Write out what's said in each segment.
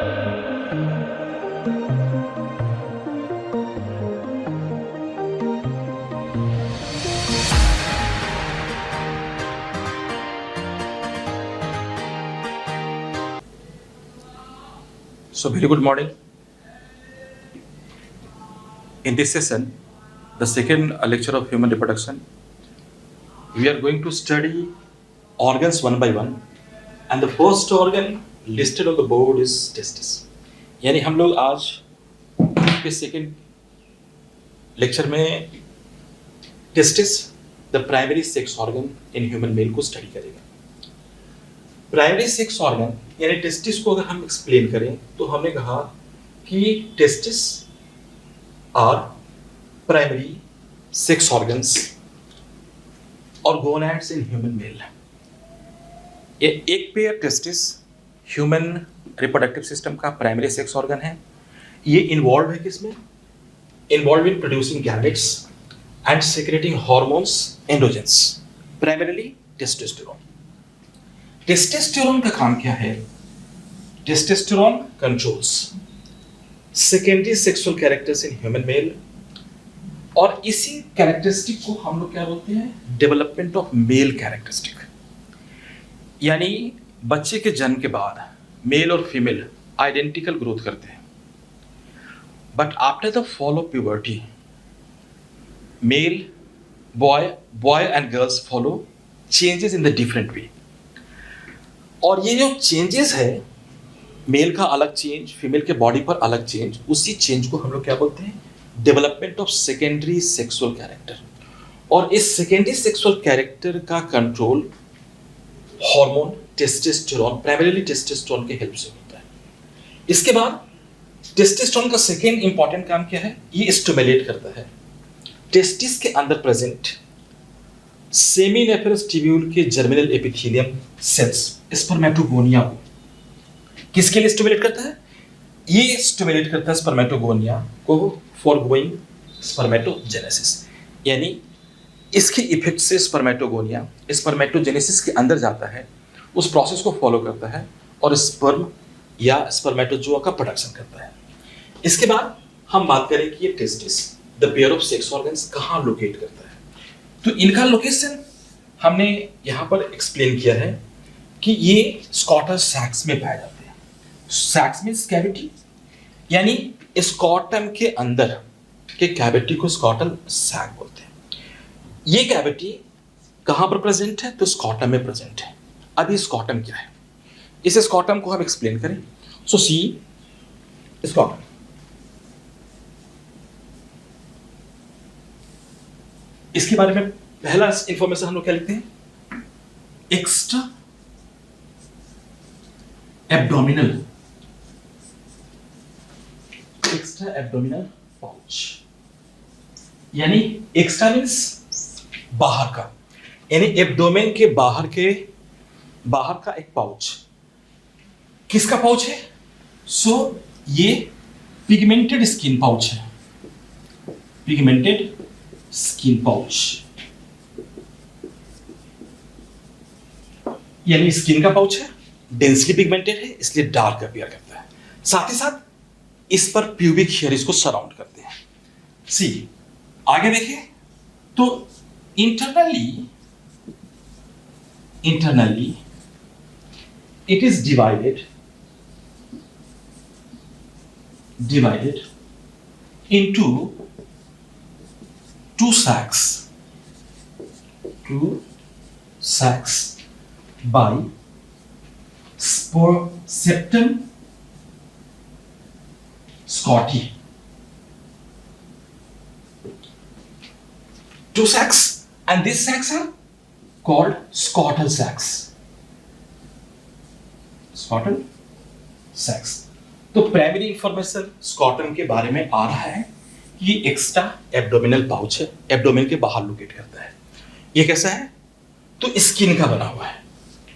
So very good morning. In this session, the second lecture of human reproduction, we are going to study organs one by one, and the first organ listed on the board is testis. यानी हम लोग आज के second lecture में testis the primary sex organ in human male को study करेगा. Primary sex organ यानी testis को अगर हम एक्सप्लेन करें तो हमने कहा कि testis are primary sex organs और गोनैड्स इन ह्यूमन मेल. ये एक pair testis human reproductive system का प्राइमरी सेक्स ऑर्गन है. ये इन्वॉल्व है किसमें? Involve in producing gametes and secreting hormones androgens, primarily testosterone. Testosterone का काम क्या है? Testosterone controls secondary sexual characters in human mail, और इसी कैरेक्टरिस्टिक को हम लोग क्या बोलते हैं? Development of male characteristic. यानी बच्चे के जन्म के बाद मेल और फीमेल आइडेंटिकल ग्रोथ करते हैं, but after the fall of puberty male boy and girls follow changes in the different way. और ये जो चेंजेस है, मेल का अलग चेंज, फीमेल के बॉडी पर अलग चेंज, उसी चेंज को हम लोग क्या बोलते हैं? Development of secondary sexual character. और इस सेकेंडरी सेक्सुअल कैरेक्टर का control hormone testosterone, primarily testosterone के हेल्प से होता है. इसके बाद टेस्टोस्टेरोन का सेकेंड इंपॉर्टेंट काम क्या है? ये स्टिमुलेट करता है टेस्टिस के अंदर प्रेजेंट सेमीनेफरस ट्यूब्यूल के जर्मिनल एपिथेलियम सेल्स, स्पर्मेटोगोनिया को. किसके लिए स्टिमुलेट करता है? ये स्टिमुलेट करता है स्पर्मेटोगोनिया को फॉर गोइंग स्पर्मेटोजेनेसिस. यानी इसके इफेक्ट से स्पर्मेटोगोनिया स्पर्मेटोजेनेसिस के अंदर जाता है, उस प्रोसेस को फॉलो करता है और स्पर्म या स्पर्मेटोजोआ का प्रोडक्शन करता है. इसके बाद हम बात करें कि ये testis the pair of sex organs कहाँ लोकेट करता है. तो इनका लोकेशन हमने यहाँ पर एक्सप्लेन किया है कि ये स्कॉटल सैक्स में पाए जाते हैं. सैक्स मींस कैविटी, यानी स्कॉटम के अंदर के कैविटी को स्कॉटल सैक बोलते हैं. ये कैविटी कहाँ पर प्रेजेंट है? तो स्कॉटम में प्रेजेंट है. अब ये स्कॉटम क्या है? इस स्कॉटम को हम एक्सप्लेन करें. सो सी स्कॉटम. इसके बारे में पहला इंफॉर्मेशन हम लोग क्या लिखते हैं? Extra abdominal pouch. यानी एक्स्ट्रा मींस बाहर का, यानी एब्डोमेन के बाहर का एक पाउच. किसका पाउच है? सो ये पिगमेंटेड स्किन पाउच है. पिगमेंटेड स्किन पाउच यानी स्किन का पाउच है, डेंसली पिगमेंटेड है, इसलिए डार्क अपीयर करता है. साथ ही साथ इस पर प्यूबिक हेयर इसको सराउंड करते हैं. सी आगे देखें तो internally it is divided into two sacs by septum scotti. Two sacs, and these sacs are called scrotal sacs. Scrotal sacs. तो प्राइमरी इंफॉर्मेशन स्कॉटम के बारे में आ रहा है कि ये एक्स्ट्रा एब्डोमिनल पाउच है, एब्डोमेन के बाहर लोकेट करता है. ये कैसा है? तो स्किन का बना हुआ है.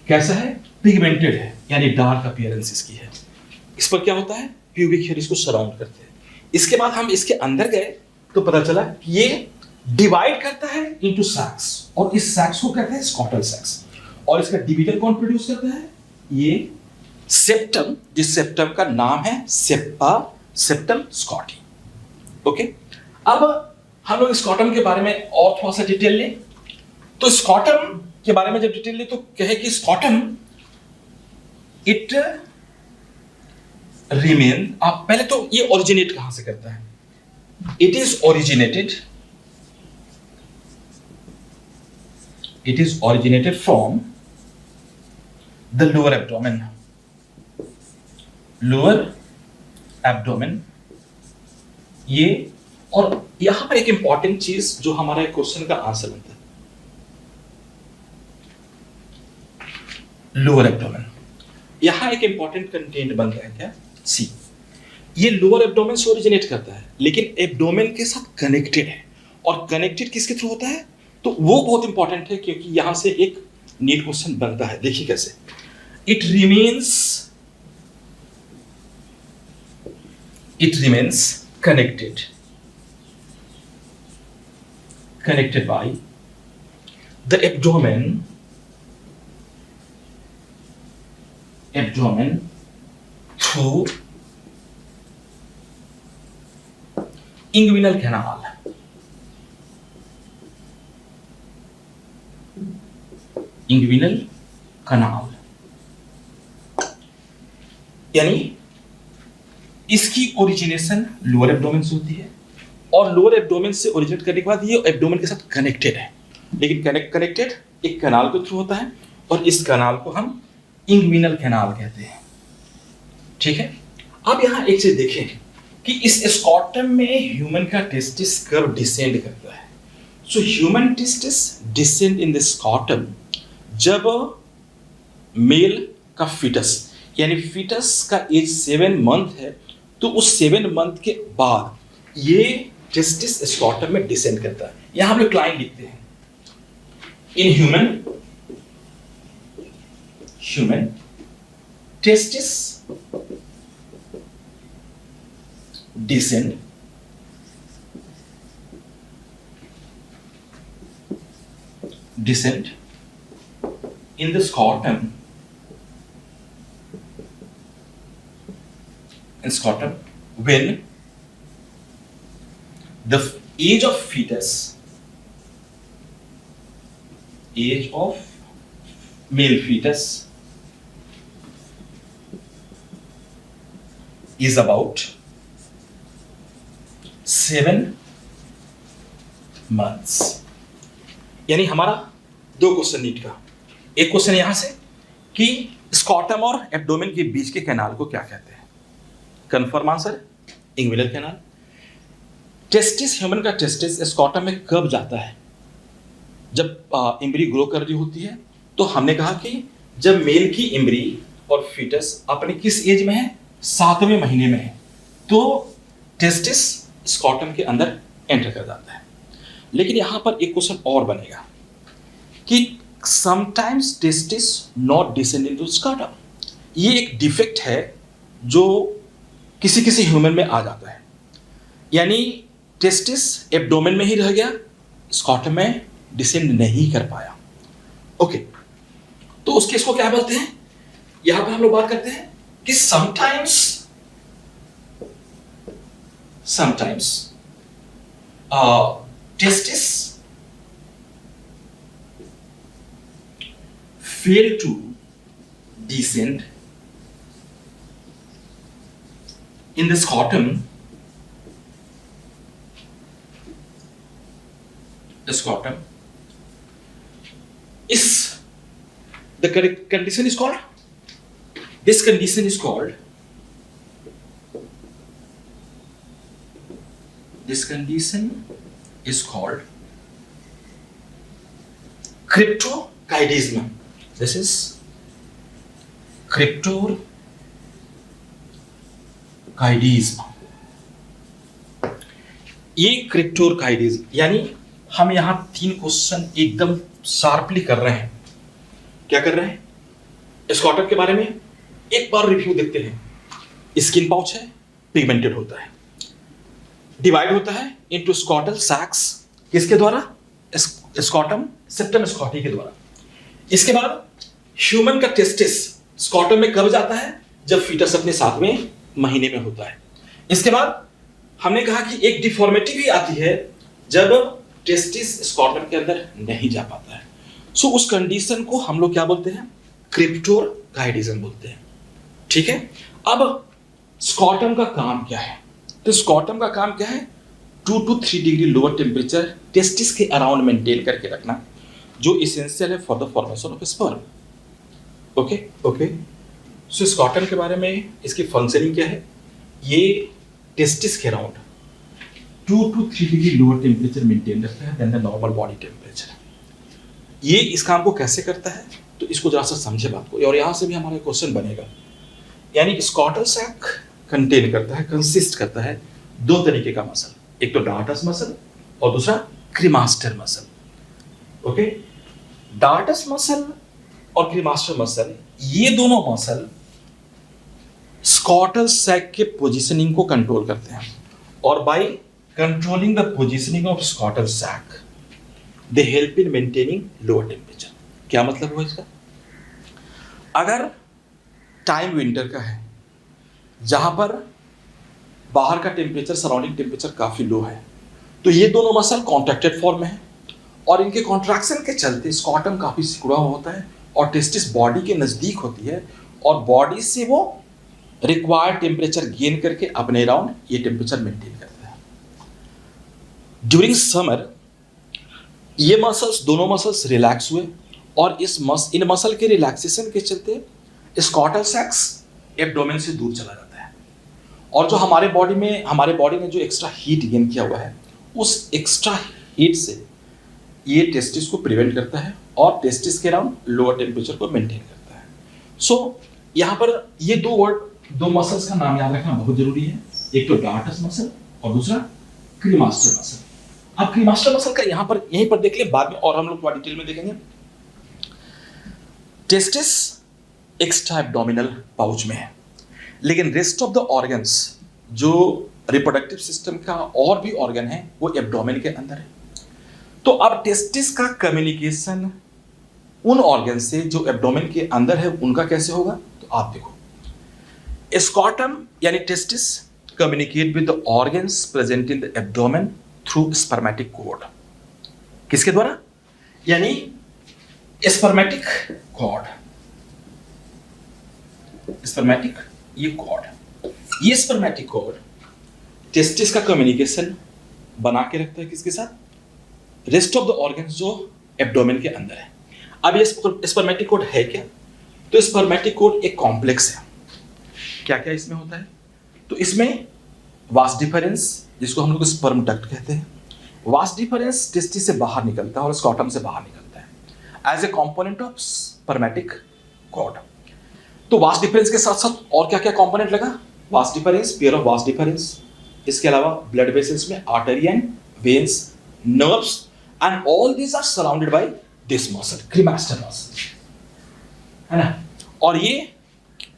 कैसा है? पिगमेंटेड है, यानी डार्क अपीयरेंस इसकी है. इस पर क्या होता है? प्यूबिक हेयर इसको सराउंड करते हैं. इसके बाद हम इसके अंदर गए तो पता चला कि ये डिवाइड करता है इनटू सैक्स, और इस सैक्स को कहते हैं स्कॉटल सैक्स. और इसका डिवीजन कौन प्रोड्यूस करता है? ये सेप्टम, जिस सेप्टम का नाम है सेप्टम स्कॉटी। ओके, अब हम लोग स्कॉटम के बारे में और थोड़ा सा डिटेल लें। तो स्कॉटम के बारे में जब डिटेल लें तो कहे कि स्कॉटम इट रिमेन, आप पहले तो ये ओरिजिनेट कहां से करता है? It is originated from the lower abdomen. ये, और यहां पर एक इंपॉर्टेंट चीज जो हमारा क्वेश्चन का आंसर बनता है, लोअर एब्डोमेन। यहां एक इंपॉर्टेंट कंटेंट बन रहा है क्या? सी, ये लोअर एब्डोमेन से ओरिजिनेट करता है, लेकिन एब्डोमेन के साथ कनेक्टेड है। और कनेक्टेड किसके थ्रू होता है? तो वो बहुत इंपॉर्टेंट है, क्योंकि यहां से एक नीट क्वेश्चन बनता है। देखिए कैसे, it remains connected by the abdomen through inguinal canal। यानी इसकी ओरिजिनेशन लोअर एब्डोमेन से होती है, और लोअर एब्डोमेन से ओरिजिनेट करने के बाद ये एब्डोमेन के साथ कनेक्टेड है, लेकिन कनेक्टेड एक कैनाल के थ्रू होता है, और इस कैनाल को हम इंग्विनल कैनाल कहते हैं। ठीक है, अब यहां एक चीज देखें कि इस स्कॉटम में ह्यूमन का टेस्टिस कर्व डिसेंड करता है। So human testis descend in the scrotum जब मेल का फीटस, यानी फीटस का एज 7 मंथ है, तो उस 7 मंथ के बाद ये टेस्टिस स्कॉटम में डिसेंड करता है। यहां हम लोग लाइन लिखते हैं, in human testis descend in the scrotum when the age of male fetus is about 7 months। यानी हमारा 2 क्वेश्चन नीट का, एक क्वेश्चन यहां से कि स्कॉटम और एब्डोमेन के बीच के कैनाल को क्या कहते हैं? Confirm answer inguinal canal. Testis, human का टेस्टिस स्कॉटम में कब जाता है? जब इम्ब्री ग्रो कर रही होती है। तो हमने कहा कि जब मेल की इम्ब्री और फीटस अपने किस एज में है? 7वें महीने में है, तो टेस्टिस स्कॉटम के अंदर एंटर कर जाता है। लेकिन यहां पर एक क्वेश्चन और बनेगा कि sometimes testis not descend into scrotum. ये एक डिफेक्ट है जो किसी किसी ह्यूमन में आ जाता है, यानी टेस्टिस एब्डोमेन में ही रह गया, स्कॉटम में डिसेंड नहीं कर पाया। ओके, तो उस केस को क्या बोलते हैं? यहां पर हम लोग बात करते हैं कि sometimes testis fail to descend in the scrotum is the correct condition is called, this condition is called cryptorchidism। This is cryptorchidism। ये क्रिप्टोरकाइडिज्म, यानी हम यहां 3 क्वेश्चन एकदम शार्पली कर रहे हैं। क्या कर रहे हैं? स्कॉटम के बारे में एक बार रिव्यू देखते हैं। स्किन पाउच है, पिगमेंटेड होता है, डिवाइड होता है इनटू स्कॉटल सैक्स, किसके द्वारा? स्कॉटम सेप्टम स्कॉटी के द्वारा। इसके बाद ह्यूमन का टेस्टिस स्कॉटम में कब जाता है? जब फीटस अपने 7वें महीने में होता है। इसके बाद हमने कहा कि एक डिफॉर्मिटी भी आती है जब टेस्टिस स्कॉटम के अंदर नहीं जा पाता है। सो उस कंडीशन को हम लोग क्या बोलते हैं? क्रिप्टोरगाइडिज्म बोलते हैं। ठीक है। अब स्कॉटम का काम क्या है? तो स्कॉटम का काम क्या है? 2 to 3 degree lower temperature testis के अराउंड मेंटेन करके रखना, जो इसेंशियल है for the formation of sperm. Okay. So scrotum के बारे में इसकी फंक्शनिंग क्या है? ये टेस्टिस के around 2 to 3 degree lower temperature maintain रखता है then the normal body temperature. ये इस काम को कैसे करता है? तो इसको जरा सा समझे बात को, और यहां से भी हमारा क्वेश्चन बनेगा। यानी स्कॉटल सैक कंटेन करता है, कंसिस्ट करता है 2 तरीके का मसल, एक तो डार्टस मसल और दूसरा cremaster muscle. Okay. Dartos muscle और क्रीमास्टर मसल, ये दोनों मसल स्कॉटल सैक के पोजीशनिंग को कंट्रोल करते हैं, और by controlling the positioning of scrotal sac they help in maintaining lower temperature. क्या मतलब हुआ इसका? अगर टाइम विंटर का है, जहां पर बाहर का टेम्परेचर, सराउंडिंग टेम्परेचर काफी लो है, तो ये दोनों मसल कॉन्ट्रैक्टेड फॉर्म में है, और इनके कॉन्ट्रैक्शन के चलते स्कॉटम काफी सिकुड़ा हुआ होता है और टेस्टिस बॉडी के नजदीक होती है, और बॉडी से वो रिक्वायर्ड टेम्परेचर गेन करके अपने अराउंड ये टेम्परेचर मेंटेन करता है। ड्यूरिंग समर ये मसल्स, दोनों मसल्स रिलैक्स हुए, और इन मसल के रिलैक्सेशन के चलते स्कॉटल सैक्स एब्डोमेन से दूर चला जाता है, और जो हमारे बॉडी ने जो एक्स्ट्रा हीट गेन किया हुआ है, उस एक्स्ट्रा हीट से ये टेस्टिस को प्रिवेंट करता है और टेस्टिस के अराउंड लोअर टेम्परेचर को मेंटेन करता है। सो यहाँ पर ये दो मसल्स का नाम याद रखना बहुत जरूरी है, एक तो डार्टस मसल और दूसरा क्रीमास्टर मसल। अब क्रीमास्टर मसल का यहीं पर देख लें, बाद में और हम लोग थोड़ा डिटेल में देखेंगे। टेस्टिस एक्स्ट्रा एब्डोमिनल पाउच में है, लेकिन रेस्ट ऑफ द ऑर्गन्स, जो रिप्रोडक्टिव सिस्टम का और भी ऑर्गन है, वो एब्डोमेन के अंदर है। तो अब टेस्टिस का कम्युनिकेशन उन ऑर्गन से जो एब्डोमेन के अंदर है उनका कैसे होगा? तो आप देखो, स्कॉटम यानी testis communicate with the organs present in the abdomen through spermatic cord. किसके द्वारा? यानी स्पर्मेटिक कॉर्ड। ये स्पर्मेटिक कॉर्ड टेस्टिस का कम्युनिकेशन बना के रखता है किसके साथ? रेस्ट ऑफ द ऑर्गन्स जो एब्डोमेन के अंदर है। अब ये स्पर्मेटिक कॉर्ड है क्या? तो स्पर्मेटिक कॉर्ड एक कॉम्प्लेक्स है। क्या क्या इसमें होता है? तो इसमें वास डिफरेंस, जिसको हम लोग स्पर्म डक्ट कहते हैं, वास डिफरेंस टेस्टिस से बाहर निकलता है और स्कॉटम से बाहर निकलता है as a component of spermatic cord. तो वास डिफरेंस के साथ साथ और क्या क्या कंपोनेंट लगा? Vas deferens, pair of vas deferens, इसके अलावा ब्लड वेसल्स में artery and veins, nerves, and all these are surrounded by this muscle, cremaster muscle, है ना। और ये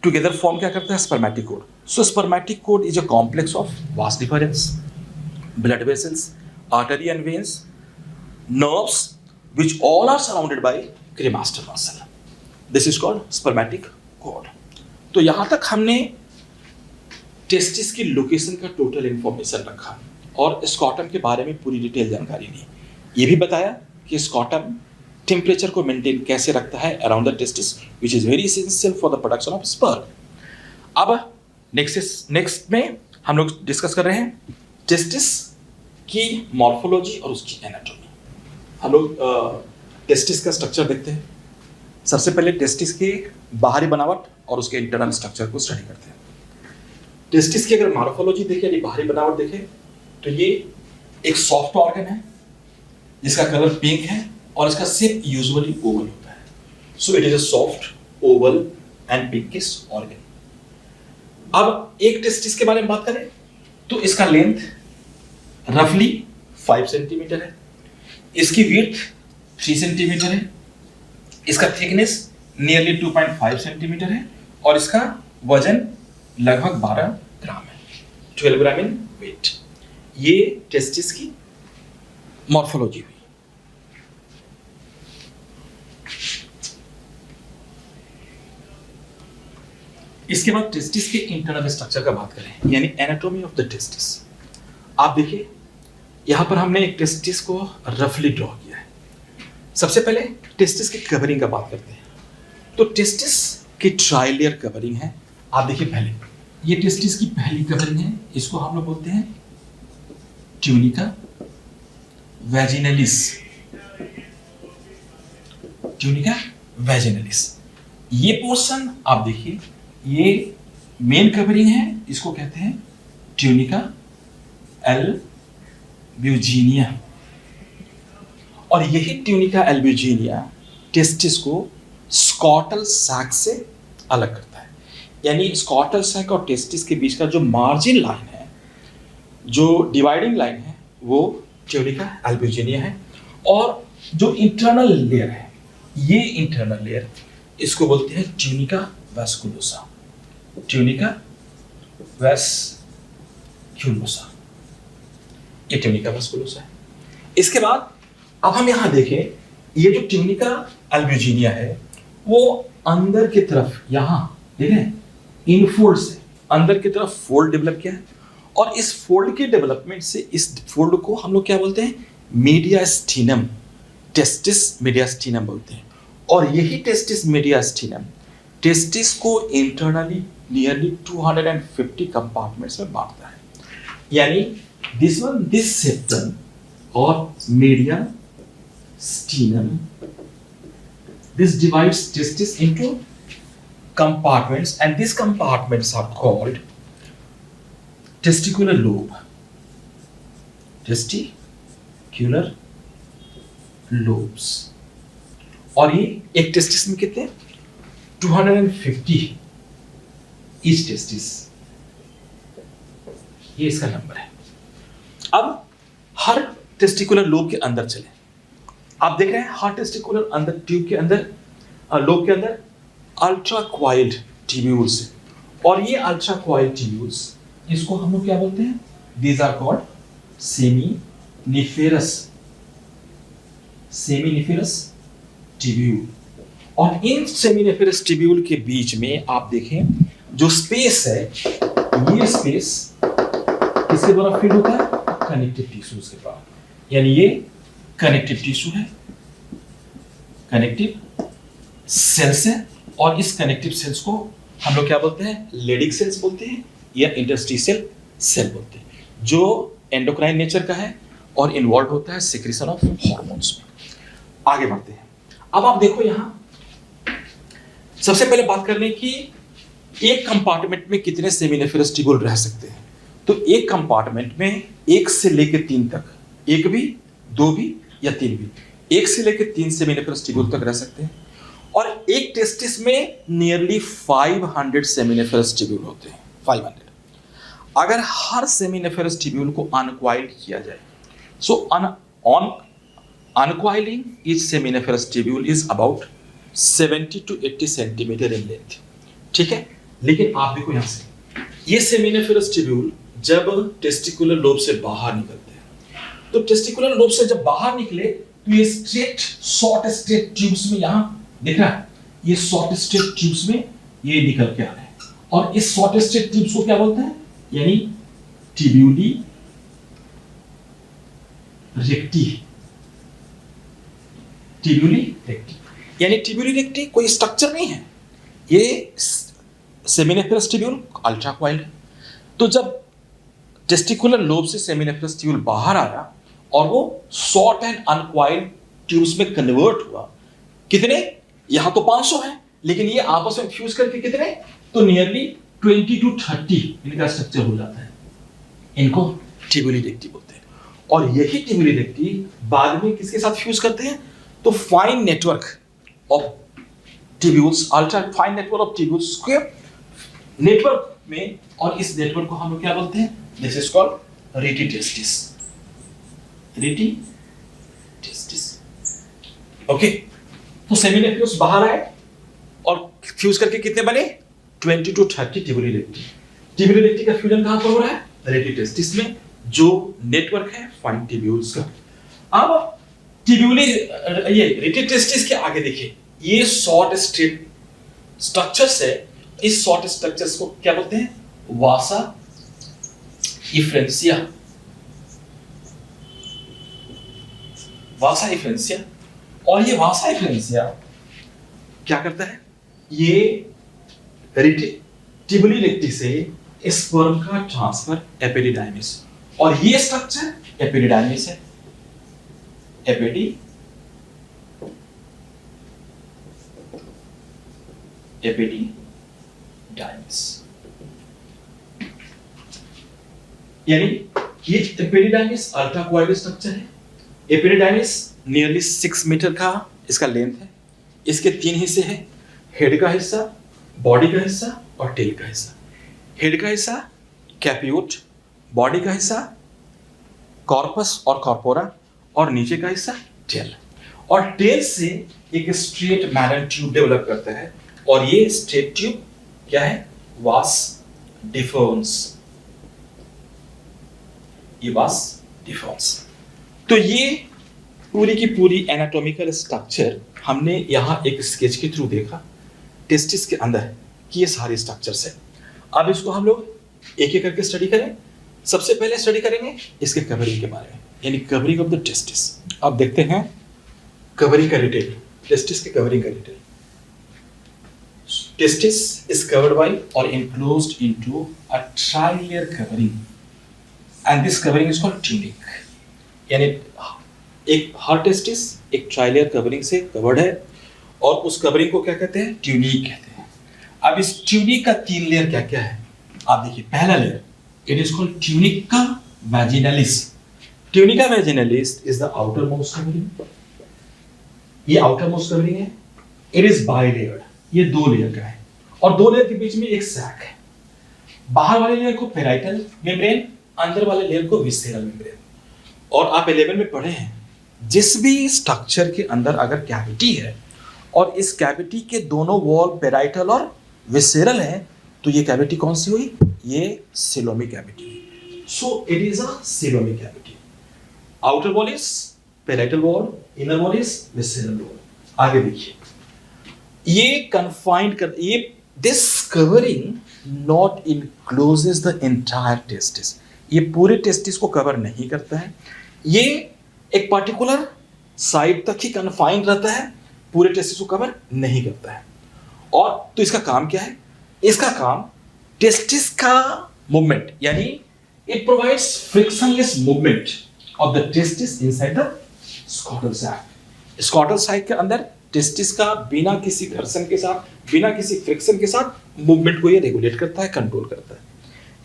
टुगेदर फॉर्म क्या करता है? Spermatic cord. So spermatic cord is a complex of vas deferens, blood vessels, artery and veins, nerves, which all are surrounded by cremaster muscle. This is called spermatic cord. तो यहाँ तक हमने testis की location का total information रखा और scrotum के बारे में पूरी डिटेल जानकारी दी। ये भी बताया कि स्कॉटम टेम्परेचर को मेंटेन कैसे रखता है around the testis, which is very essential for the production of sperm. अब नेक्स्ट में हम लोग डिस्कस कर रहे हैं टेस्टिस की मॉर्फोलॉजी और उसकी एनाटॉमी। हम लोग टेस्टिस का स्ट्रक्चर देखते हैं। सबसे पहले टेस्टिस की बाहरी बनावट और उसके इंटरनल स्ट्रक्चर को स्टडी करते हैं। टेस्टिस की अगर मॉर्फोलॉजी देखें यानी बाहरी बनावट देखें तो ये एक सॉफ्ट ऑर्गन है जिसका कलर पिंक है और इसका शेप यूजुअली ओवल होता है। सो it is a soft Oval and pinkish organ. अब एक टेस्टिस के बारे में बात करें तो इसका लेंथ रफली 5 सेंटीमीटर है, इसकी विड्थ 3 सेंटीमीटर है, इसका थिकनेस नियरली 2.5 सेंटीमीटर है और इसका वजन लगभग 12 ग्राम है, 12 ग्राम इन वेट। ये टेस्टिस की मॉर्फोलॉजी हुई। इसके बाद टेस्टिस के इंटरनल स्ट्रक्चर का बात करें, यानी एनाटॉमी ऑफ द टेस्टिस। आप देखिए यहाँ पर हमने एक टेस्टिस को रफली ड्रॉ किया है। सबसे पहले टेस्टिस की कवरिंग का बात करते हैं। तो टेस्टिस की ट्राइलेयर कवरिंग है। आप देखिए पहले ये टेस्टिस की पहली कवरिंग है, इसको हम लोग बोलते हैं ट्यूनिका वैजिनलिस। ट्यूनिका वैजिनलिस, ये पोर्शन आप देखिए, ये मेन कवरिंग है, इसको कहते हैं ट्यूनिका एल्ब्यूजिनिया। और यही ट्यूनिका एल्ब्यूजिनिया टेस्टिस को स्कॉटल सैक से अलग करता है। यानी स्कॉटल सैक और टेस्टिस के बीच का जो मार्जिन लाइन है, जो डिवाइडिंग लाइन है, वो ट्यूनिका एल्ब्यूजिनिया है। और जो इंटरनल लेयर है, ये इंटरनल लेयर, इसको बोलते हैं ट्यूनिका वैस्कुलोसा। ट्यूनिका वैस्कुलोसा, ये ट्यूनिका वैस्कुलोसा है। इसके बाद अब हम यहां देखें, ये जो ट्यूनिका एल्ब्यूजिनिया है वो अंदर की तरफ, यहां देखें इनफोल्ड से अंदर की तरफ फोल्ड डेवलप किया है। और इस फोल्ड के डेवलपमेंट से इस फोल्ड को हम लोग क्या बोलते हैं, मीडियास्टिनम, टेस्टिस मीडियास्टिनम बोलते हैं। और यही टेस्टिस मीडियास्टिनम टेस्टिस को इंटरनली नियरली 250 कंपार्टमेंट्स में बांटता है। यानी दिस सेप्टम और mediastinum, this divides testis into compartments, and these compartments are called testicular lobe. Testicular lobes. और ये एक टेस्टिस में कितने 250 each टेस्टिस, ये इसका नंबर है। अब हर टेस्टिकुलर लोब के अंदर चले। आप देख रहे हैं हर टेस्टिकुलर अंदर ट्यूब के अंदर, लोब के अंदर अल्ट्रा क्वाइल्ड ट्यूब्यूल्स है। और ये अल्ट्रा क्वाइल्ड ट्यूब्यूल्स, इसको हम लोग क्या बोलते हैं, these are called seminiferous tubule. और इन सेमिनिफेरस ट्यूब्यूल के बीच में आप देखें जो स्पेस है, ये स्पेस किसके द्वारा फिल होता है, कनेक्टिव टिश्यूज के द्वारा। यानी ये कनेक्टिव टिश्यू है, कनेक्टिव सेल्स है। और इस कनेक्टिव सेल्स को हम लोग क्या बोलते हैं, लेडिक सेल्स बोलते हैं या इंटरस्टिशियल सेल बोलते हैं, जो एंडोक्राइन नेचर का है और इन्वॉल्व होता है सिक्रीशन ऑफ हार्मोन्स में। आगे बढ़ते हैं। अब आप देखो यहां सबसे पहले बात कर लें कि एक कंपार्टमेंट में कितने सेमिनिफेरस ट्यूब्यूल रह सकते हैं। तो एक कंपार्टमेंट में 1 से लेकर 3 तक, 1 भी, 2 भी या 3 भी, 1 से लेकर 3 सेमिनिफेरस ट्यूब्यूल तक रह सकते हैं। और एक टेस्टिस में नियरली 500 सेमिनिफेरस ट्यूब्यूल होते हैं, 500। अगर हर सेमिनिफेरस ट्यूब्यूल को अनक्वाइल्ड किया जाए, so on uncoiling each seminiferous tubule is about 70 to 80 centimetre in length. ठीक है, लेकिन आप देखो यहां से, ये सेमिनिफेरस ट्यूब्यूल जब टेस्टिकुलर लोब से बाहर निकलते हैं, तो टेस्टिकुलर लोब से जब बाहर निकले तो ये स्ट्रेट शॉर्ट स्ट्रेट ट्यूब्स में, यहां देख रहा है, ये शॉर्ट स्ट्रेट ट्यूब्स में ये निकल के आ रहे हैं। और इस शॉर्ट स्ट्रेट ट्यूब्स को क्या बोलते हैं, यानी ट्यूब्यूली रेक्टी। ट्यूब्यूली रेक्टी, यानी ट्यूब्यूली रेक्टी कोई स्ट्रक्चर नहीं है, ये सेमिनिफेरस ट्यूब्यूल अल्ट्रा क्वाइल्ड है। तो जब टेस्टिकुलर लोब से सेमिनिफेरस ट्यूब्यूल बाहर आया और वो शॉर्ट एंड अनक्वाइल्ड ट्यूब्स में कन्वर्ट हुआ, कितने, यहां तो 500 है, लेकिन ये आपस में फ्यूज करके कितने, तो नियरली 20 to 30 इनका स्ट्रक्चर हो जाता है। इनको ट्यूब्यूली रेक्टी बोलते हैं। और यही ट्यूब्यूली रेक्टी बाद में किसके साथ फ्यूज करते हैं, तो fine network of tubules, ultra fine network of tubules के नेटवर्क में। और इस नेटवर्क को हम लोग क्या बोलते हैं, दिस इज कॉल्ड रेटी टेस्टिस। रेटी टेस्टिस, ओके। तो सेमिनिफेरस बाहर आए और फ्यूज करके कितने बने, 20 to 30 ट्यूब्यूली रेक्टी। ट्यूब्यूली रेक्टी का फ्यूजन कहां पर हो रहा है, रेटी टेस्टिस में, जो नेटवर्क है फाइन ट्यूब्यूल्स का। अब ट्यूब्यूली, ये रेटी टेस्टिस के आगे देखिए, ये शॉर्ट स्ट्रेट स्ट्रक्चर्स है इस शॉर्ट स्ट्रक्चर्स को क्या बोलते हैं? वासा इफ्रेंसिया। वासा इफ्रेंसिया। और ये वासा इफ्रेंसिया क्या करता है? ये टिबुली रेक्टी से स्पर्म का ट्रांसफर एपिडिडाइमिस, और ये स्ट्रक्चर एपिडिडाइमिस है। एपिडिडाइमिस यानी ये एपिडिडाइमिस अल्ट्राक्वाइड स्ट्रक्चर है। एपिडिडाइमिस नियरली 6 मीटर का इसका लेंथ है। इसके 3 हिस्से हैं, हेड का हिस्सा, बॉडी का हिस्सा और टेल का हिस्सा। हेड का हिस्सा कैप्यूट, बॉडी का हिस्सा कॉर्पस और कॉर्पोरा, और नीचे का हिस्सा टेल। और टेल से एक स्ट्रेट मैलन ट्यूब डेवलप करता है, और ये स्ट्रेट ट्यूब क्या है? Vas deferens. ये वास डिफरेंस। तो ये पूरी की पूरी एनाटॉमिकल स्ट्रक्चर हमने यहां एक स्केच के थ्रू देखा टेस्टिस के अंदर कि ये सारे स्ट्रक्चर्स है। अब इसको हम लोग एक एक करके स्टडी करें। सबसे पहले स्टडी करेंगे इसके कवरिंग के बारे में, यानी कवरिंग ऑफ द टेस्टिस। अब देखते हैं कवरिंग का डिटेल, टेस्टिस के कवरिंग का detail. Testis is covered by or enclosed into a tri-layer covering, and this covering is called tunic. यानी एक हर टेस्टिस एक ट्राइलेयर कवरिंग से कवर्ड है, और उस कवरिंग को क्या कहते हैं? ट्यूनिक कहते हैं। अब इस ट्यूनिक का 3 लेयर क्या क्या है? आप देखिए, पहला layer it is called tunica vaginalis. Tunica vaginalis is the outer most covering. ये आउटर मोस्ट कवरिंग है। इट इज बाइलेयर्ड, ये 2 लेयर का है, और 2 लेयर के बीच में एक सैक है। बाहर वाले लेयर को पेराइटल मेम्ब्रेन, अंदर वाले लेयर को विसेरल मेम्ब्रेन। और आप 11 में पढ़े हैं, जिस भी स्ट्रक्चर के अंदर अगर कैविटी है और इस कैविटी के दोनों वॉल पेराइटल और विसेरल है, तो ये कैविटी कौन सी हुई? ये coelomic cavity. So it is a coelomic cavity. Outer wall is parietal wall, inner wall is visceral wall. आगे देखिए, ये कन्फाइंड कर, ये this covering not encloses the entire testis. ये पूरे टेस्टिस को कवर नहीं करता है, ये एक पर्टिकुलर साइड तक ही कन्फाइंड रहता है, पूरे टेस्टिस को कवर नहीं करता है। और तो इसका काम क्या है? इसका काम टेस्टिस का मूवमेंट, यानी it provides frictionless movement of the testis inside the scrotal sac. Scrotal sac के अंदर टेस्टिस का बिना किसी घर्षण के साथ, बिना किसी फ्रिक्शन के साथ मूवमेंट को ये रेगुलेट करता है, कंट्रोल करता है।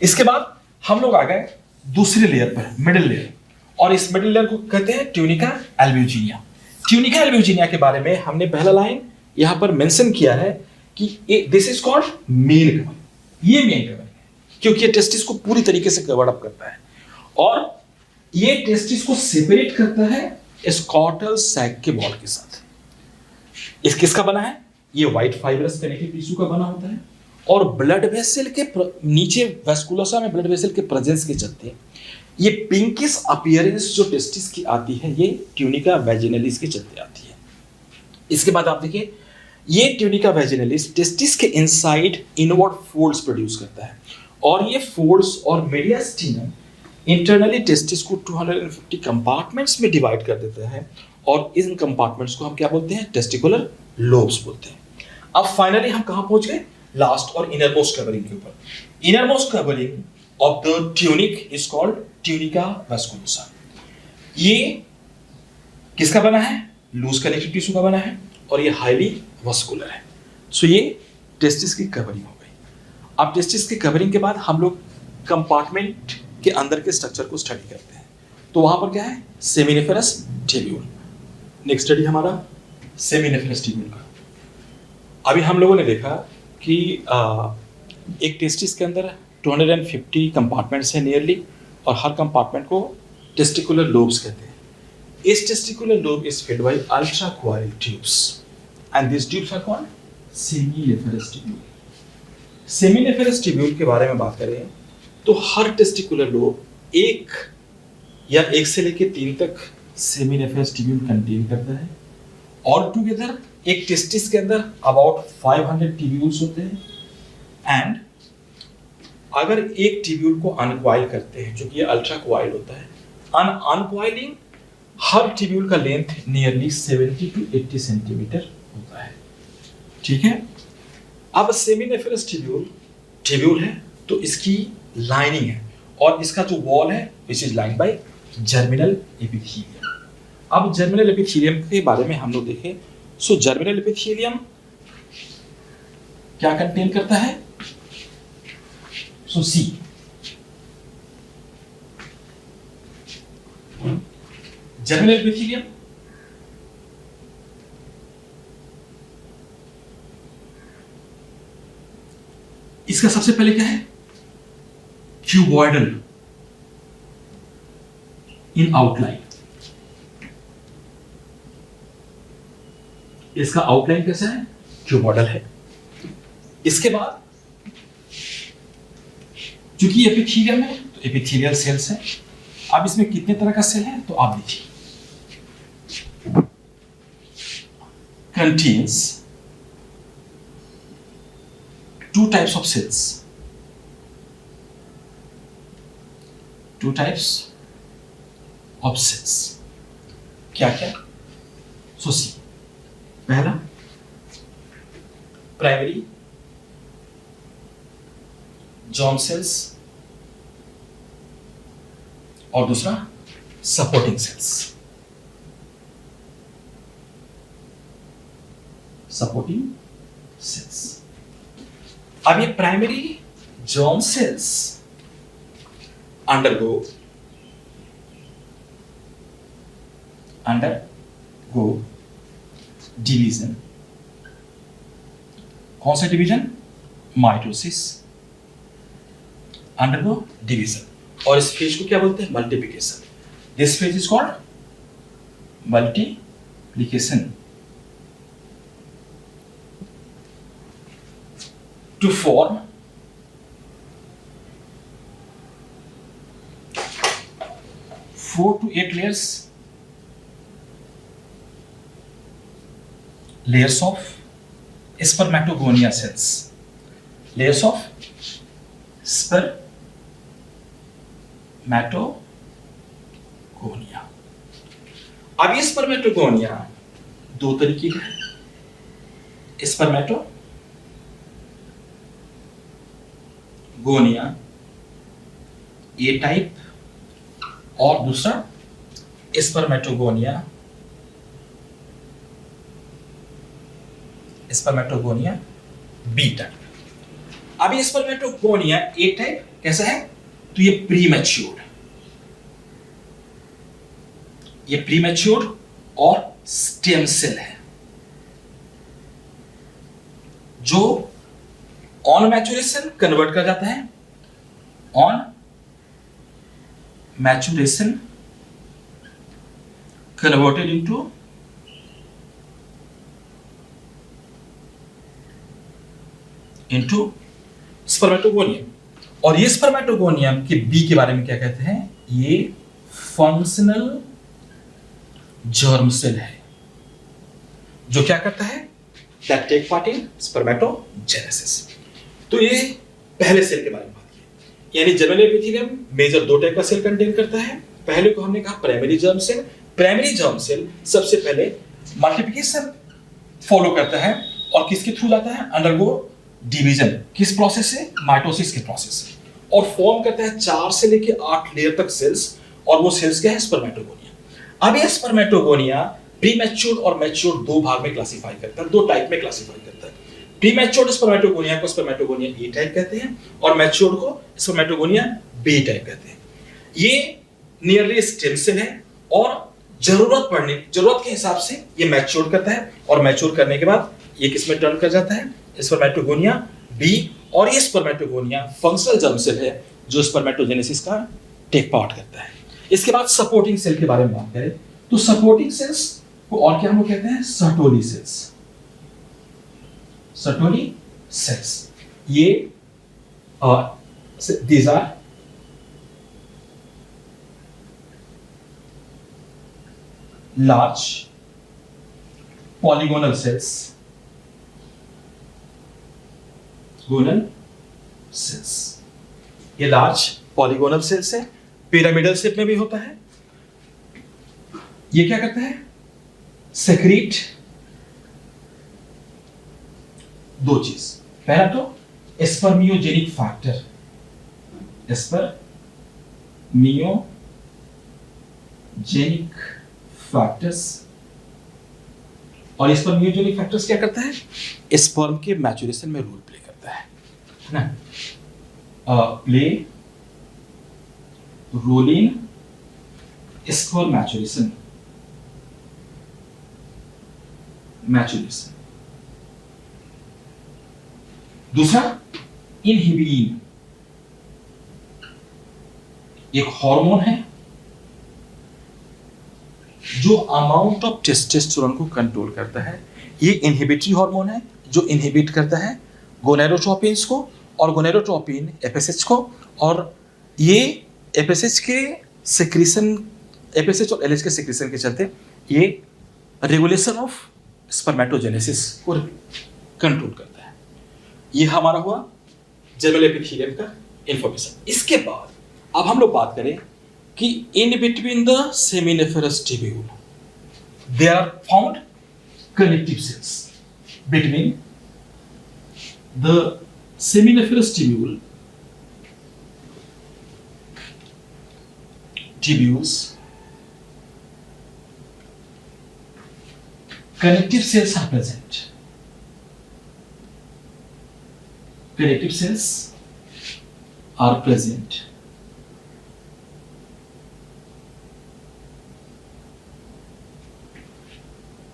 इसके बाद हम लोग आ गए दूसरे लेयर पर, मिडिल लेयर, और इस मिडिल लेयर को कहते हैं ट्यूनिका एल्ब्यूजिनिया। ट्यूनिका एल्ब्यूजिनिया के बारे में हमने पहला लाइन यहां पर मेंशन किया है कि this is called main covering. ये मेन कवरिंग है क्योंकि ये टेस्टिस को पूरी तरीके से कवर अप करता है, और ये टेस्टिस को सेपरेट करता है स्कॉटल सैक के वॉल के साथ। इस किसका बना है? ये व्हाइट फाइब्रस कनेक्टिव टिश्यू का बना होता है, और ब्लड वेसल के नीचे वेस्कुलोसा में ब्लड वेसल के प्रेजेंस के चलते ये पिंकिश अपीयरेंस जो टेस्टिस की आती है, ये ट्यूनिका वैजिनालिस के चलते आती है। इसके बाद आप देखिए, ये ट्यूनिका वैजिनालिस टेस्टिस के इनसाइड इनवर्ड फोल्ड्स प्रोड्यूस करता है, और ये फोल्ड्स और मेडियास्टिनम इंटरनली टेस्टिस को 250 कंपार्टमेंट्स में डिवाइड कर देता है, और इन कंपार्टमेंट्स को हम क्या बोलते हैं? टेस्टिकुलर लोब्स बोलते हैं। अब फाइनली हम कहां पहुंच गए? लास्ट और इनर मोस्ट कवरिंग के ऊपर। Inner most covering of the tunic is called tunica vasculosa. ये किसका बना है? लूज कनेक्टिव टिश्यू का बना है, और ये हाईली वस्कुलर है। सो ये टेस्टिस की कवरिंग हो गई। अब टेस्टिस की कवरिंग के बाद हम लोग कंपार्टमेंट के अंदर के स्ट्रक्चर को स्टडी करते हैं। तो वहां पर क्या है? Seminiferous tubule. नेक्स्ट स्टडी हमारा सेमिनिफेरस ट्यूब्यूल का। अभी हम लोगों ने देखा कि एक टेस्टिस के अंदर 250 कंपार्टमेंट्स हैं नियरली, और हर कंपार्टमेंट को टेस्टिकुलर लोब्स कहते हैं। इस testicular lobe is filled by ultra coiled tubes, and this tubes are called seminiferous tubule. Seminiferous tubule के बारे में बात करें तो हर टेस्टिकुलर लोब एक या एक से लेकर 3 तक सेमिनिफेरस ट्यूब्यूल कंटेन करता है। ऑल टुगेदर एक टेस्टिस के अंदर अबाउट 500 ट्यूब्यूल्स होते हैं, एंड अगर एक ट्यूब्यूल को अनकॉइल करते हैं, जो कि ये अल्ट्रा कॉइल होता है, अनकॉइलिंग हर ट्यूब्यूल का लेंथ नियरली 70 to 80 सेंटीमीटर होता है, ठीक है। अब सेमिनिफरस ट्यूब्यूल है तो इसकी लाइनिंग है और इसका जो वॉल है which is lined by germinal epithelium. अब जर्मिनल एपिथेलियम के बारे में हम लोग देखें। सो जर्मिनल एपिथेलियम क्या कंटेन करता है? सो सी जर्मिनल एपिथेलियम इसका सबसे पहले क्या है? क्यूबॉइडल इन आउटलाइन। इसका आउटलाइन कैसा है? क्यूबॉइडल है। इसके बाद चूंकि एपिथेलियम है तो एपिथेलियल सेल्स है। अब इसमें कितने तरह का सेल है तो आप देखिए, contains two types of cells, two types of cells, क्या क्या? सो सी, पहला प्राइमरी जर्म सेल्स और दूसरा सपोर्टिंग सेल्स। Supporting sales. अब ये primary germ cells undergo division. कौन सा डिवीजन? माइटोसिस। Undergo division. और इस फेज को क्या बोलते हैं? Multiplication. This phase is called multiplication. To form 4 to 8 layers of spermatogonia cells. Layers of spermatogonia. अब ये स्पर्मेटोगोनिया दो तरीके का है। स्पर्मेटोगोनिया ए टाइप और दूसरा स्पर्मेटोगोनिया बी टाइप। अब ये स्पर्मेटोगोनिया ए टाइप कैसा है? तो ये प्रीमैच्योर और स्टेम सेल है जो ऑन मैच्योरेशन कन्वर्ट कर जाता है, on maturation converted into spermatogonium. और ये स्पर्मेटोगोनियम के बी के बारे में क्या कहते हैं? ये फंक्शनल जर्म सेल है जो क्या करता है? That take part in spermatogenesis. तो ये पहले सेल के बारे में बात की, यानी जर्मिनल एपिथेलियम मेजर दो टाइप का सेल कंटेन करता है। पहले को हमने कहा primary germ cell. Primary germ cell सबसे पहले मल्टीप्लिकेशन फॉलो करता है और किसके थ्रू जाता है? Undergo division. किस प्रोसेस से? माइटोसिस के प्रोसेस से। और फॉर्म करता है 4 से लेके 8 लेयर तक सेल्स, और वो सेल्स क्या है? स्पर्मेटोगोनिया। अब ये स्पर्मेटोगोनिया प्रीमैच्योर और मैच्योर दो भाग में क्लासिफाई करता है, दो टाइप में क्लासिफाई करता है। प्रीमैच्योर स्पर्मेटोगोनिया को स्पर्मेटोगोनिया ए टाइप कहते हैं और मैच्योर को स्पर्मेटोगोनिया बी टाइप कहते हैं। ये नियरली स्टेम सेल है और जरूरत के हिसाब से ये मैच्योर करता है, और मैच्योर करने के बाद ये किसमें टर्न कर जाता है? Spermatogonia B. और ये स्पर्मेटोगोनिया फंक्शनल जर्म सेल है जो स्पर्मेटोजेनेसिस का टेक पार्ट करता है। इसके बाद सपोर्टिंग सेल के बारे में बात करें तो सपोर्टिंग सेल्स को और क्या हम लोग कहते हैं? Sertoli cells. सर्टोली सेल्स ये these are large polygonal cells, cells. ये लार्ज पॉलीगोनल सेल्स है, पिरामिडल शेप में भी होता है। ये क्या करता है? सेक्रीट दो चीज, पहला तो स्पर्मियोजेनिक फैक्टर, स्पर्मियोजेनिक फैक्टर्स। और स्पर्मियोजेनिक फैक्टर्स क्या करता है? स्पर्म के मैच्योरेशन में रोल प्ले करता है ना, play role in sperm maturation. दूसरा इनहिबिन, एक हार्मोन है जो अमाउंट ऑफ टेस्टोस्टेरोन को कंट्रोल करता है। ये इनहिबिटरी हार्मोन है जो इनहिबिट करता है गोनेडोट्रोपिन्स को, और गोनेडोट्रोपिन एफएसएच को, और ये एफएसएच के सेक्रीशन, एफएसएच और एलएच के सेक्रीशन के चलते ये रेगुलेशन ऑफ स्पर्मेटोजेनेसिस को कंट्रोल करता है। ये हमारा हुआ जनरल एपिथेलियम का इंफॉर्मेशन। इसके बाद अब हम लोग बात करें कि in between the seminiferous tubule there are found connective cells. Between the seminiferous tubules connective cells are present. Connective cells are present.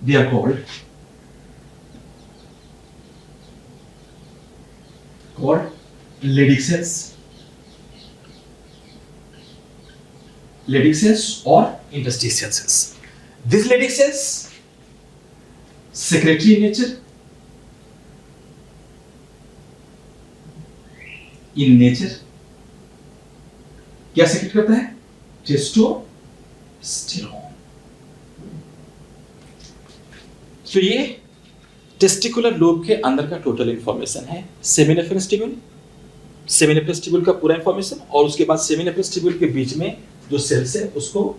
They are called Leydig cells, or interstitial cells. These Leydig cells secretory in nature. In nature क्या secrete करता है? Testosterone. तो ये testicular lobe के अंदर का total information है। Seminiferous tubule का पूरा इंफॉर्मेशन, और उसके बाद सेमिनिफरस ट्यूब्यूल के बीच में जो सेल्स है उसको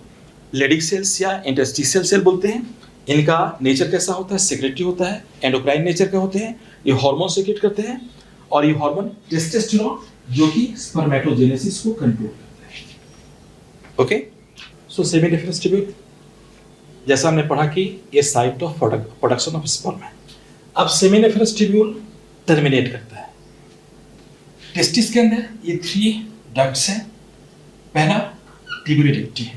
लेडिक सेल्स या इंटरस्टिशियल सेल बोलते हैं। इनका नेचर कैसा होता है? सेक्रेटरी होता है, एंडोक्राइन नेचर के होते हैं। ये हार्मोन सेक्रेट करते हैं, और ये हार्मोन टेस्टोस्टेरोन जो कि स्पर्मेटोजेनेसिस को कंट्रोल करता है। ओके, सो सेमिनिफरस ट्यूब्यूल जैसा हमने पढ़ा कि ये site of production of sperm है। अब सेमिनिफरस ट्यूब्यूल टर्मिनेट करता है टेस्टिस के अंदर। ये 3 डक्ट्स हैं। पहला tubular recti.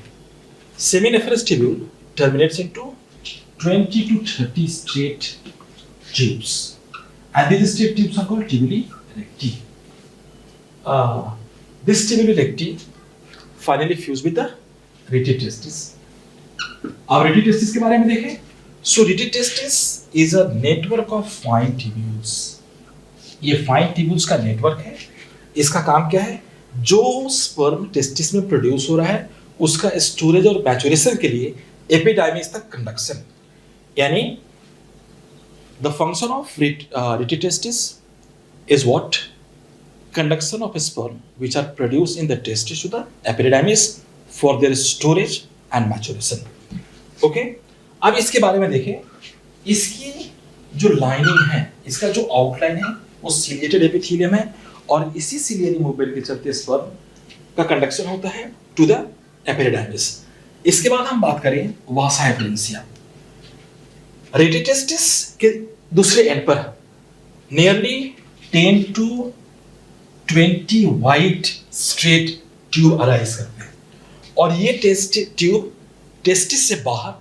Seminiferous tubule terminates into 20 to 30 straight tubes, and these straight tubes are called tubuli recti. This tubuli recti finally fuse with the rete testis. अब rete testis के बारे में देखें। So rete testis is a network of fine tubules. ये fine tubules का network है। इसका काम क्या है? जो स्पर्म टेस्टिस में प्रोड्यूस हो रहा है उसका स्टोरेज और मैच्योरेशन के लिए एपिडाइमिस तक कंडक्शन, यानी the function of rete testis is what? Conduction of sperm which are produced in the testis to the epididymis for their storage and maturation. Okay? अब इसके बारे में देखें। इसकी जो लाइनिंग है, इसका जो आउटलाइन है वो सिलिएटेड एपिथेलियम है, और इसी सिलियरी मूवमेंट के चलते स्पर्म का कंडक्शन होता है टू द एपिडिडाइमिस। इसके बाद हम बात करें वासा एफरेंसिया। रेटे टेस्टिस के दूसरे एंड पर nearly 10 to 20 wide straight tube arise करते हैं, और ये ट्यूब टेस्टिस से बाहर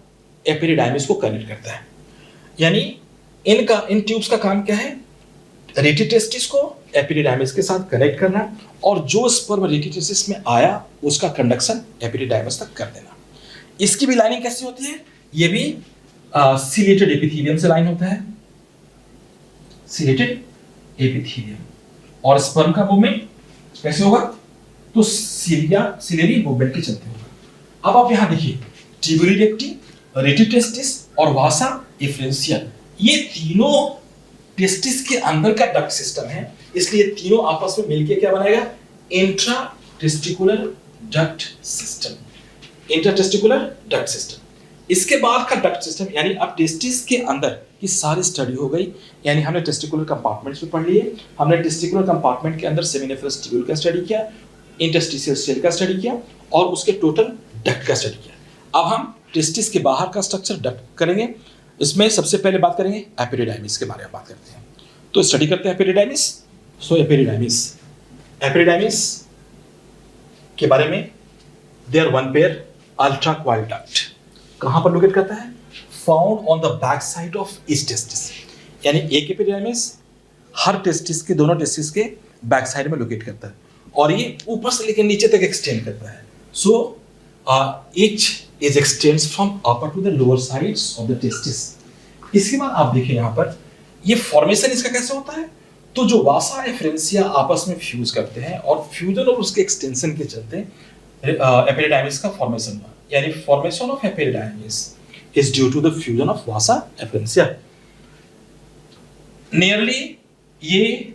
एपिडिडाइमिस को कनेक्ट करता है। यानी इन ट्यूब्स का काम क्या है? रेटे टेस्टिस को एपिडिडाइमिस के साथ कनेक्ट करना, और जो स्पर्म रेटे टेस्टिस में आया उसका कंडक्शन एपिडिडाइमिस तक कर देना। इसकी भी लाइनिंग कैसी होती है? ये भी सिलिएटेड एपिथेलियम से लाइन होता है, सिलिएटेड एपिथेलियम। और स्पर्म का मूवमेंट कैसे होगा? तो सिलियरी मूवमेंट के चलते होगा। अब आप यहां देखिए, ट्यूबुली रेक्टी, रेटे टेस्टिस और वासा एफरेंसिया, ये तीनों टेस्टिस के अंदर का डक्ट सिस्टम है, इसलिए तीनों आपस में मिलके क्या बनाएगा, intra testicular duct system. Intra testicular duct system. इसके बाद का डक्ट सिस्टम, यानी अब टेस्टिस के अंदर की सारी स्टडी हो गई, यानी हमने टेस्टिकुलर कंपार्टमेंट्स में पढ़ लिए, हमने टेस्टिकुलर कंपार्टमेंट के अंदर सेमिनिफरस ट्यूब्यूल का स्टडी किया, इंटरस्टिशियल सेल का स्टडी किया और उसके टोटल डक्ट का स्टडी किया। अब हम टेस्टिस के बाहर का स्ट्रक्चर डक्ट करेंगे। इसमें सबसे पहले बात करेंगे एपिडिडाइमिस के बारे में बात करते हैं। तो स्टडी करते हैं एपिडिडाइमिस। सो एपिडिडाइमिस के बारे में, there one pair ultra coil duct कहां पर लोकेट करता है, found on the back side of each testis, यानी एक एपिडिडाइमिस हर टेस्टिस के, दोनों टेस्टिस के बैक साइड में लोकेट करता है और ये ऊपर से लेकर नीचे तक एक्सटेंड करता है। So each is extends from upper two the lower sides of the testis. इसके बाद आप देखिए यहाँ पर ये फॉर्मेशन इसका कैसे होता है, तो जो वासा एफरेंसिया आपस में फ्यूज करते हैं और फ्यूजन और उसके एक्सटेंशन के चलते एपिडिडाइमिस का फॉर्मेशन हुआ, यानी formation of epididymis is due to the fusion of vasa efferentia. Nearly ये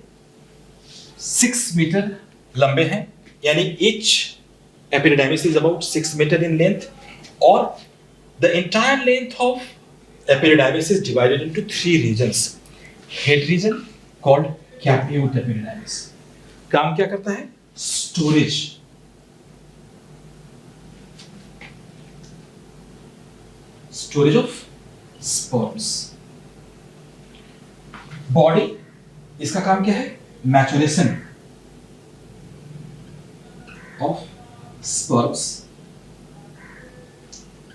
6 मीटर लंबे हैं, यानी each epididymis is about 6 metre in length और the entire length of epididymis is divided into 3 regions. Head region called capute epididymis. काम क्या करता है, storage, storage of sperms. Body, इसका काम क्या है, मैचुरेशन ऑफ स्पर्म्स।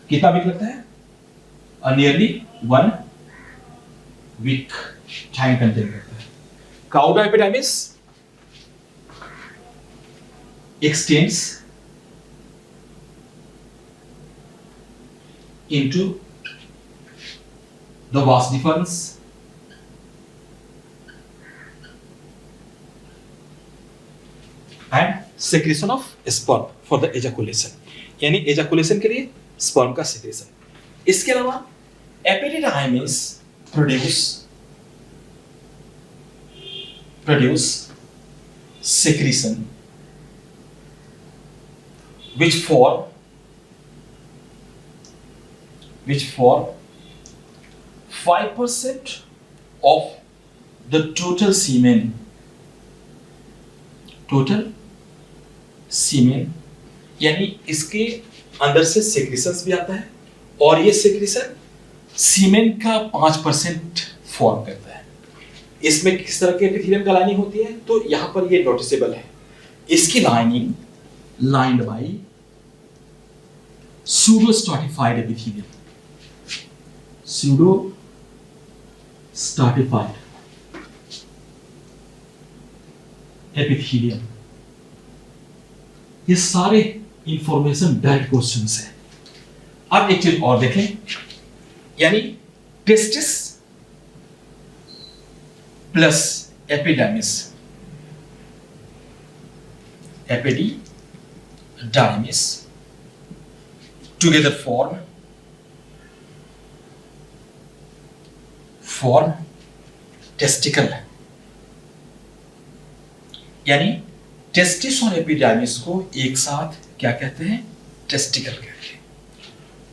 कितना वीक लगता है, नियरली 1 वीक टाइम कंटेन करता है। Cauda epididymis x tends into the vas deferens and secretion of sperm for the ejaculation, यानी ejaculation के लिए sperm का secretion। इसके अलावा epididymis produce secretion which form 5% of the total semen, यानी इसके अंदर से सेक्रेशंस भी आता है और ये सेक्रेशन सीमेन का 5% फॉर्म करता है। इसमें किस तरह के एपिथेलियम का लाइनिंग होती है, तो यहां पर ये नोटिसेबल है, इसकी lining lined by pseudo-stratified epithelium, pseudo-stratified epithelium। ये सारे इंफॉर्मेशन डायरेक्ट क्वेश्चंस है। अब एक चीज और देखें, यानी testis plus epididymis, together form testicle, यानी टेस्टिस और एपिडाइमिस को एक साथ क्या कहते हैं, टेस्टिकल कहते हैं।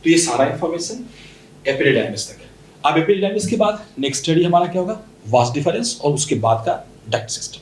तो ये सारा इंफॉर्मेशन एपिडिडाइमिस तक है। अब एपिडिडाइमिस के बाद नेक्स्ट स्टडी हमारा क्या होगा, वास डिफरेंस और उसके बाद का डक्ट सिस्टम।